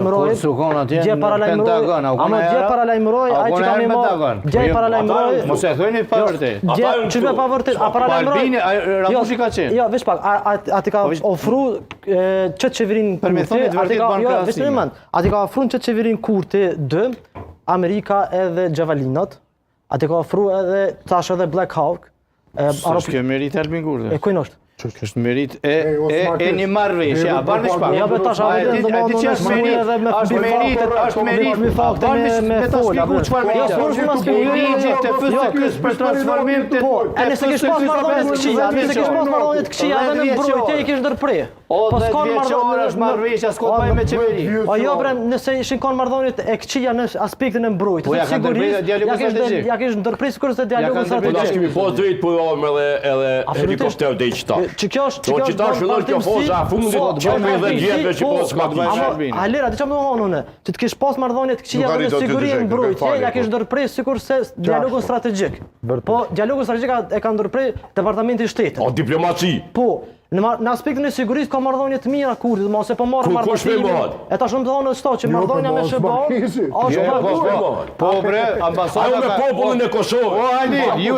Gje paralajmëroj, ai që kam imon. Gje paralajmëroj. Mos e thoni pa vërtet. Gje çfarë pa vërtet? A paralajmëroj? Ramushi ka qenë. Jo, veç pak, aty ka ofru çet çeverin Kurti, aty ka ofruar çet çeverin Kurti 2, Amerika edhe Xhavalinot. Aty ka ofruar edhe tash edhe Black Hawk. Është kjo merit Albin Kurti. E kujt është? Është merit e një marrëveshje, a bën veç pak. Ja vetë tash edhe është merit me fakte me fola. Të FSK për transformim të nëse kish pas marrëdhënie të këqija, nëse kish pas marrëdhënie të këqija edhe në mbrojtje i kish ndërprer. Po s'ka marrëdhënie është marrëveshja, s'ka të bëjë me qeveri. Po jo bre, nëse ishin kanë marrëdhënie e këqija në aspektin e mbrojtjes, sigurisht ja kish ndërprer sikur se dialogu strategjik. Po drejt po edhe helikopter dhe çta. Kjo është që ta shëllon kjo fosa fundit që me dhe gjetëve që po s'ka të bëjë. Alera, di çfarë më thonë unë? Që të kish pas marrëdhënie të këqija me siguri e mbrojtje, ja kish ndërprer sikur se dialogun strategjik. Po dialogu strategjik e ka ndërprer Departamenti i Shtetit. O diplomaci. Po, në aspektin e sigurisë ka marrëdhënie të mira Kurti, mos e po marrë marrëdhënie. E tash më thonë çto që marrëdhënia me SBA është po bre, ambasada me popullin e Kosovës. O Ali, ju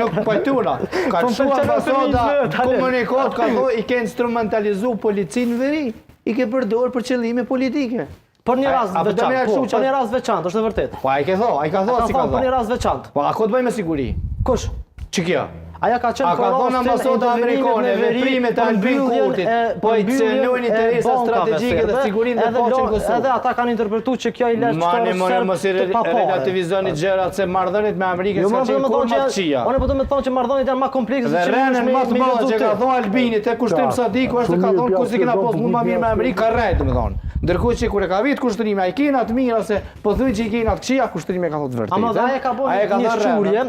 nuk pajtuna. Ka shumë ambasada komunikat, ka thënë i ke instrumentalizu policinë në veri, i ke përdorur për qëllime politike. Për një rast veçantë, për një rast veçantë, është e vërtetë. Po ai ka thënë si ka thënë. Për një rast veçantë. Po a ka të bëjë me siguri? Kush? Ç'kjo? Aja ka qenë ka thonë ambasada amerikane, veprimet e Albin Kurtit, po i cënojnë interesa strategjike dhe sigurinë dhe paqen në Kosovë. Edhe ata kanë interpretuar që kjo i lëshë çfarë mos i relativizoni gjërat se marrëdhëniet me Amerikën s'ka qenë kur më të këqija. Unë po do të thonë që marrëdhëniet janë më komplekse se rënën më të madhe që ka thonë Albini te kushtim Sadiku është ka thonë kur si kena pas mund më mirë me Amerikë ka rrejt domethënë. Ndërkohë që kur e ka vit kushtrimi ai kena të mira se po thuaj që i kena të këqija kushtrimi ka thotë vërtet. Ama ai ka bën një shurje,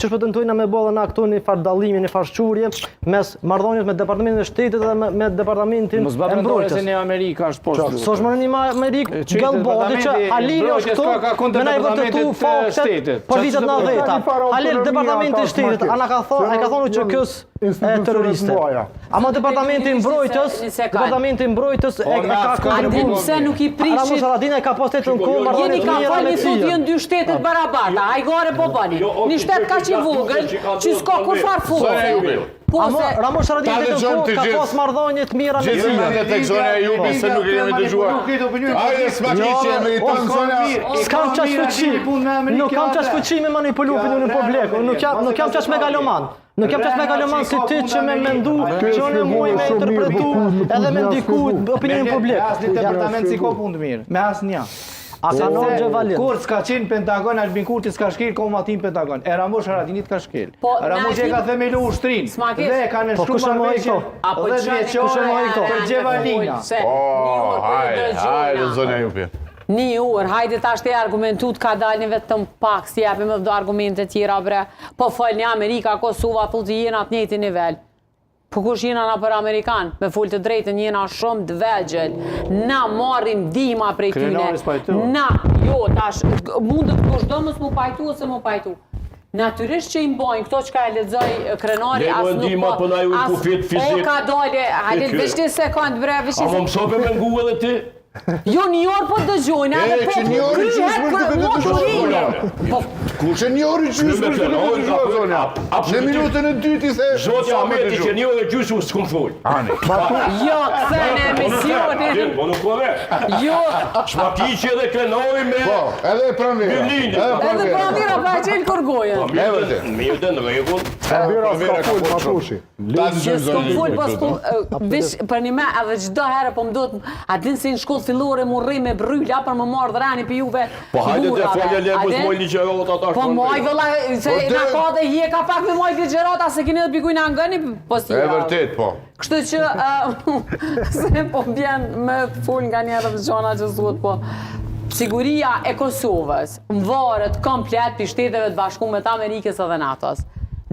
ç'po tentojnë me bollën aktu në far dallimi në far shurje mes marrëdhënies me Departamentin e Shtetit dhe me Departamentin e Mbrojtjes. Se në Amerikë është poshtë. S'është më në Amerikë, gëllboti që Halili është këtu, më na i vërtetu faktet po vitet 90-ta. Halil Departamenti i Shtetit, ana ka thonë që ky është terroriste. Ama Departamenti i Mbrojtjes e ka kontribuar. Pse nuk i prishit. Ramos Haradinaj ka pas tetën kohë marrëdhënie të mira me Jeni ka dy shtetet barabarta. Ai gore po bani. Një shtet kaq i vogël që s'ka kur farë fuqe. Ramos Haradinaj tetën kohë ka pas marrëdhënie të mira me Sirinë. Gjithë tek zona e Jubit se nuk kemi dëgjuar. Ai smakiçi me ton zona. S'kam ças fuqi. Nuk kam ças fuqi me manipulu opinionin publik. Nuk jam ças megaloman. Nuk jam ças megaloman si ti që me mendu që unë muj me interpretu edhe me ndiku opinionin publik. Asnjë departament si ka punë të mirë. Me asnjë. A ka në Xhevalin. Kur s'ka qenë Pentagon, Albin Kurti s'ka shkel komatin Pentagon. E Ramos Haradinit ka shkel. Ramos e ka themelu ushtrinë. Dhe ka nënshkruar marrëveshje. Apo çfarë për Xhevalina. Hajde zonja Jupi. Një orë, hajde tash të argumentut ka dalin vetëm pak, si japim edhe argumente tjera bre. Po folni Amerika, Kosova, thutë jena atë njëjti nivel. Po kush jena na për Amerikan, me full të drejtën jena shumë të vegjël. Na marrim dima prej tyne. Na, jo, tash, mundet kushdo mos mu pajtu ose mu pajtu. Natyrisht që i mbojnë këto që ka e lexoj krenari as nuk po. O ka dole, hajde veç një sekund bre, veç një sekund. A më mësope me ngu edhe ti? Jo një orë po dëgjojnë, edhe po kryhet Kushe një orë i gjysë për të dëgjojnë zonja. Në minutën e dytë i the... Zotja Ahmeti që një orë e gjysë s'kum full. Jo, këse në emisionin. Po nuk po dhe. Jo. Shmatiqe edhe krenori me... Po, edhe pranvera. Edhe pranvera pa e qenë kërgojën. E vërtet. Mirë dhe në regull. Pranvera ka full matushi. Që s'kom full, po vish për një me edhe gjdo herë po më do të... A din si në shkollë fillore mu rri me brylla për më marrë dhrani për juve. Po hajde të folja lebës moj ligjerot ata Po moj vëlla, se na ka dhe hje ka pak me moj ligjerota se keni dhe pikujnë angëni posti. E vërtet, po. Kështu që se po vjen me full nga njerë dhe gjona që s'duhet po. Siguria e Kosovës më varet komplet për shteteve të bashkuara të Amerikës edhe NATO-s.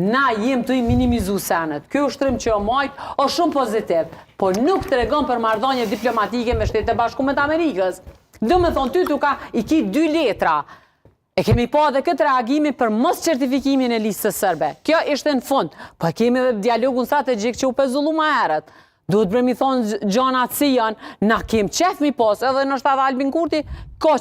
Na jem të i minimizu senet. Kjo ushtrim që o majt o shumë pozitiv, po nuk të regon për marrëdhënie diplomatike me Shtetet e Bashkuara të Amerikës. Do me thonë ty ka i ki 2 letra. E kemi pa dhe këtë reagimi për mos certifikimin e listës sërbe. Kjo ishte në fund, po kemi edhe dialogun strategjik që u pezullu ma herët. Duhet bre mi thonë gjanat si janë, na kem qef mi pos, edhe në shtatë Albin Kurti, ka